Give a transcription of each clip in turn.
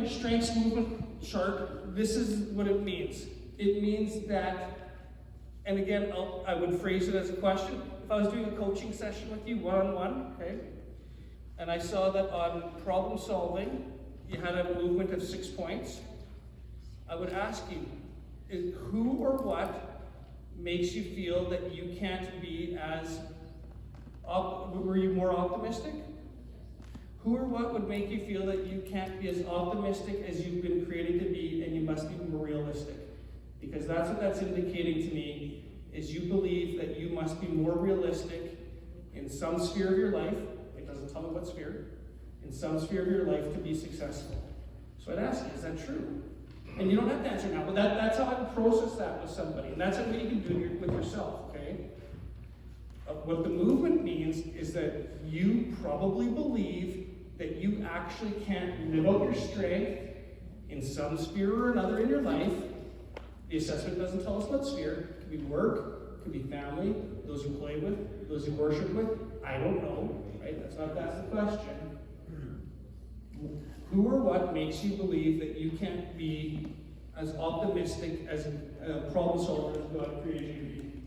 your strengths movement chart, this is what it means. It means that, and again, I would phrase it as a question. If I was doing a coaching session with you, one-on-one, okay, and I saw that on problem solving, you had a movement of 6 points, I would ask you, who or what makes you feel that you can't be as, were you more optimistic? Who or what would make you feel that you can't be as optimistic as you've been created to be, and you must be more realistic? Because that's what that's indicating to me, is you believe that you must be more realistic in some sphere of your life. It doesn't tell me what sphere. In some sphere of your life to be successful. So I'd ask you, is that true? And you don't have to answer now, but that's how I would process that with somebody. And that's what you can do with yourself, okay? What the movement means is that you probably believe that you actually can't live out your strength in some sphere or another in your life. The assessment doesn't tell us what sphere. It could be work, it could be family, those you play with, those you worship with. I don't know, right? That's the question. Who or what makes you believe that you can't be as optimistic as a problem solver as God created you to be?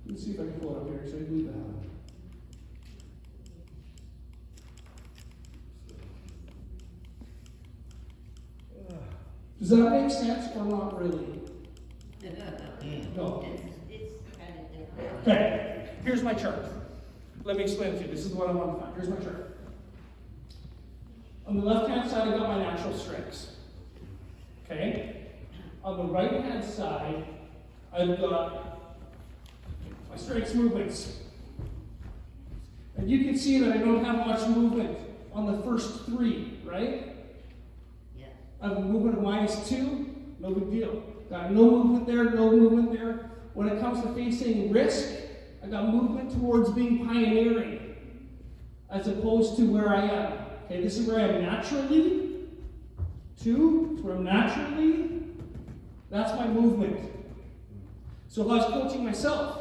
Let's see if I can pull it up here so I can move that. Does that make sense or not really? No. It's kind of different. Okay, here's my chart. Let me explain it to you. This is what I want to find. Here's my chart. On the left-hand side, I got my natural strengths. Okay? On the right-hand side, I've got my strengths movements. And you can see that I don't have much movement on the first 3, right? I have a movement of -2, no big deal. Got no movement there, no movement there. When it comes to facing risk, I got movement towards being pioneering as opposed to where I am. Okay, this is where I am naturally. 2, it's where I'm naturally. That's my movement. So if I was coaching myself,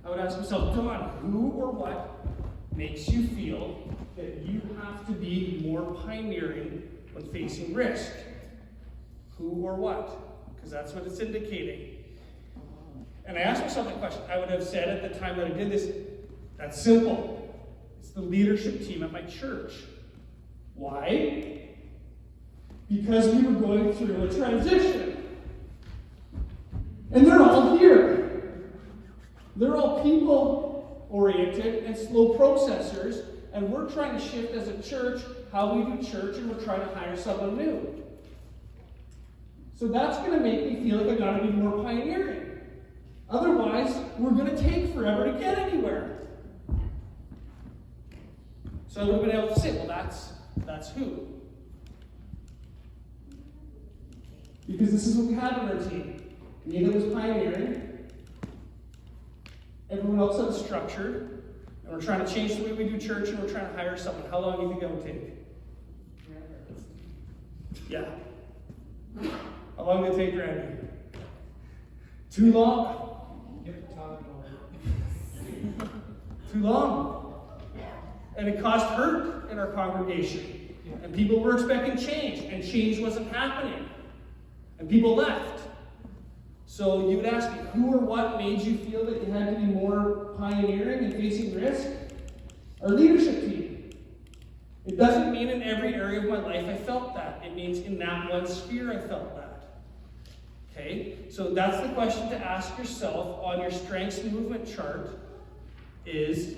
I would ask myself, Don, who or what makes you feel that you have to be more pioneering when facing risk? Who or what? Because that's what it's indicating. And I asked myself that question. I would have said at the time that I did this, that's simple. It's the leadership team at my church. Why? Because we were going through a transition. And they're all here. They're all people-oriented and slow processors, and we're trying to shift as a church how we do church, and we're trying to hire someone new. So that's going to make me feel like I've got to be more pioneering. Otherwise, we're going to take forever to get anywhere. So I would have been able to say, well, that's who. Because this is what we had on our team. Nina was pioneering. Everyone else was structured. And we're trying to change the way we do church, and we're trying to hire someone. How long do you think that would take? Yeah. How long did it take Randy? Too long? Too long. And it caused hurt in our congregation. And people were expecting change, and change wasn't happening. And people left. So you would ask me, who or what made you feel that you had to be more pioneering and facing risk? Our leadership team. It doesn't mean in every area of my life I felt that. It means in that one sphere I felt that. Okay? So that's the question to ask yourself on your strengths movement chart is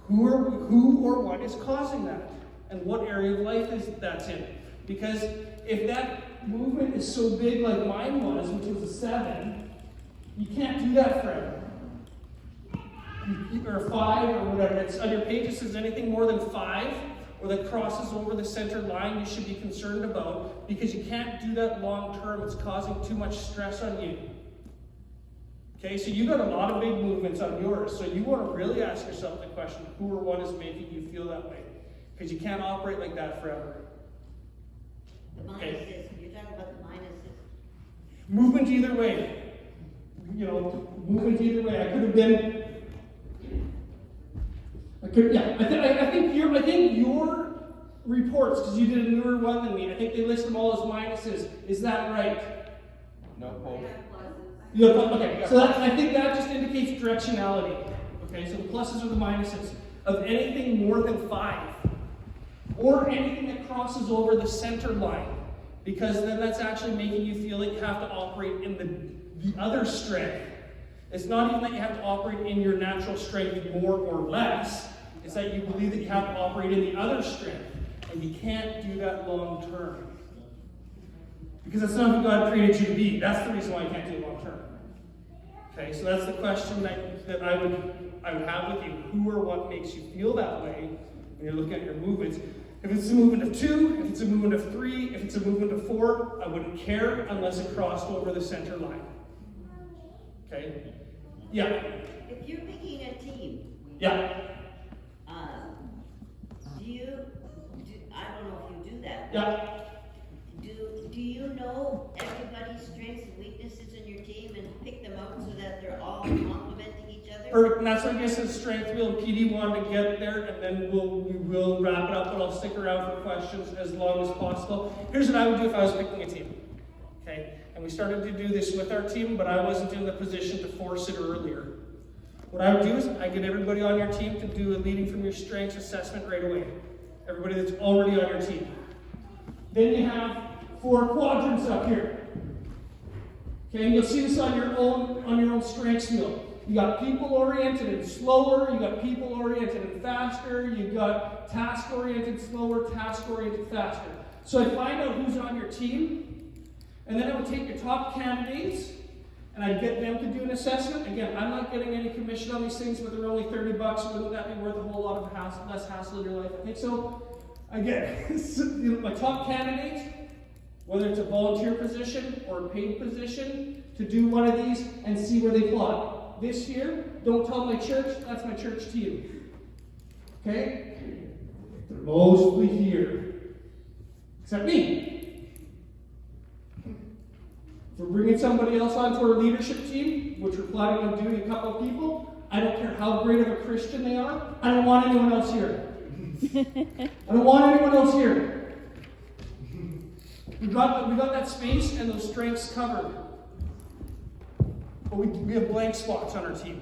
who or what is causing that? And what area of life is that's in? Because if that movement is so big like mine was, which was a 7, you can't do that forever. Or a 5 or whatever. It's on your page it says anything more than 5 or that crosses over the center line you should be concerned about, because you can't do that long term. It's causing too much stress on you. Okay, so you got a lot of big movements on yours. So you want to really ask yourself the question, who or what is making you feel that way? Because you can't operate like that forever. The minuses, you're talking about the minuses. Movement either way. You know, movement either way. I could have been. I think your reports, because you did a newer one than me. I think they list them all as minuses. Is that right? No hope. Okay, so I think that just indicates directionality. Okay, so the pluses or the minuses of anything more than 5. Or anything that crosses over the center line. Because then that's actually making you feel like you have to operate in the other strength. It's not even that you have to operate in your natural strength more or less. It's that you believe that you have to operate in the other strength. And you can't do that long term. Because that's not who God created you to be. That's the reason why you can't do it long term. Okay, so that's the question that I would have with you. Who or what makes you feel that way when you're looking at your movements? If it's a movement of 2, if it's a movement of 3, if it's a movement of 4, I wouldn't care unless it crossed over the center line. Okay? Yeah. If you're picking a team, Yeah. I don't know if you do that. Yeah. Do you know everybody's strengths and weaknesses in your team and pick them out so that they're all complementing each other? Perfect. And that's what gives us strength wheel. PD wanted to get there, and then we will wrap it up, but I'll stick around for questions as long as possible. Here's what I would do if I was picking a team. Okay? And we started to do this with our team, but I wasn't in the position to force it earlier. What I would do is I get everybody on your team to do a leading from your strengths assessment right away. Everybody that's already on your team. Then you have 4 quadrants up here. Okay, and you'll see this on your own strengths wheel. You got people-oriented and slower, you got people-oriented and faster, you got task-oriented slower, task-oriented faster. So I find out who's on your team, and then I would take your top candidates, and I'd get them to do an assessment. Again, I'm not getting any commission on these things, but they're only $30. Wouldn't that be worth a whole lot of less hassle in your life? I think so. Again, my top candidates, whether it's a volunteer position or a paid position, to do one of these and see where they plot. This here, don't tell my church, that's my church team. Okay? They're mostly here. Except me. If we're bringing somebody else onto our leadership team, which we're planning on doing a couple of people, I don't care how great of a Christian they are, I don't want anyone else here. I don't want anyone else here. We got that space and those strengths covered. But we have blank spots on our team.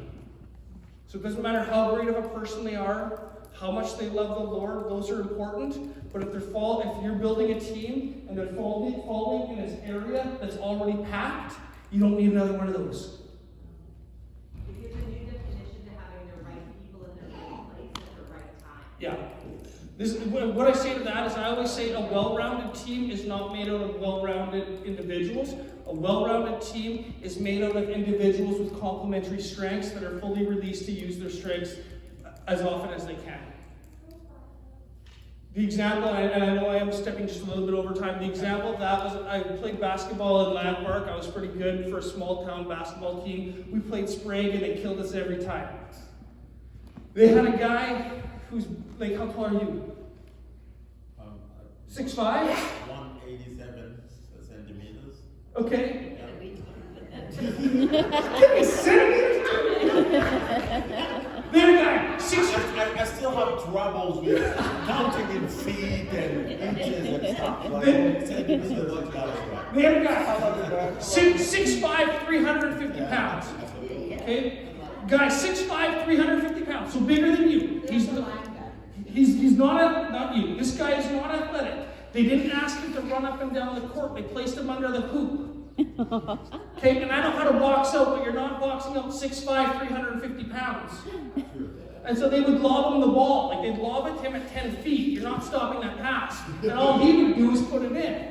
So it doesn't matter how great of a person they are, how much they love the Lord, those are important. But if you're building a team and they're falling in this area that's already packed, you don't need another one of those. It gives a new definition to having the right people in the right place at the right time. Yeah. What I say to that is I always say a well-rounded team is not made out of well-rounded individuals. A well-rounded team is made out of individuals with complementary strengths that are fully released to use their strengths as often as they can. The example, and I know I am stepping just a little bit over time, the example of that was I played basketball in Landmark. I was pretty good for a small town basketball team. We played Sprague and they killed us every time. They had a guy who's, like, how tall are you? 6'5"? 187 centimeters. Okay. There, guy, I still have troubles with counting in feet and inches and stuff. Like, centimeters is much better, right? there, guy, 6'5", 350 pounds. Okay? Guy, 6'5", 350 pounds, so bigger than you. He's not you. This guy is not athletic. They didn't ask him to run up and down the court. They placed him under the hoop. Okay, and I know how to box out, but you're not boxing out 6'5", 350 pounds. And so they would lob him the ball. Like, they'd lob at him at 10 feet. You're not stopping that pass. And all he would do is put it in.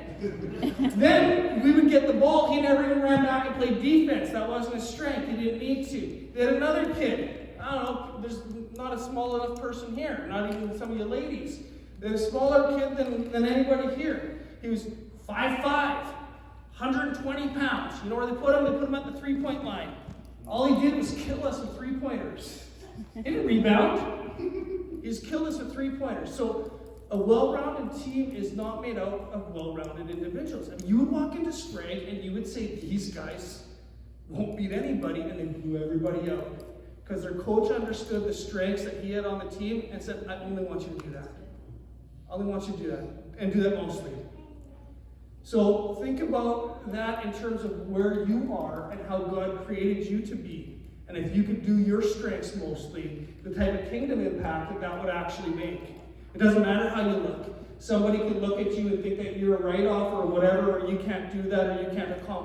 Then we would get the ball. He never even ran back and played defense. That wasn't his strength. He didn't need to. They had another kid. I don't know, there's not a small enough person here. Not even some of you ladies. There's a smaller kid than anybody here. He was 5'5", 120 pounds. You know where they put him? They put him at the three-point line. All he did was kill us with three-pointers. He didn't rebound. He just killed us with three-pointers. So a well-rounded team is not made out of well-rounded individuals. I mean, you would walk into Sprague and you would say, these guys won't beat anybody, and they blew everybody out. Because their coach understood the strengths that he had on the team and said, I only want you to do that. All he wants you to do that, and do that mostly. So think about that in terms of where you are and how God created you to be. And if you could do your strengths mostly, the type of kingdom impact that would actually make. It doesn't matter how you look. Somebody could look at you and think that you're a write-off or whatever, or you can't do that, or you can't accomplish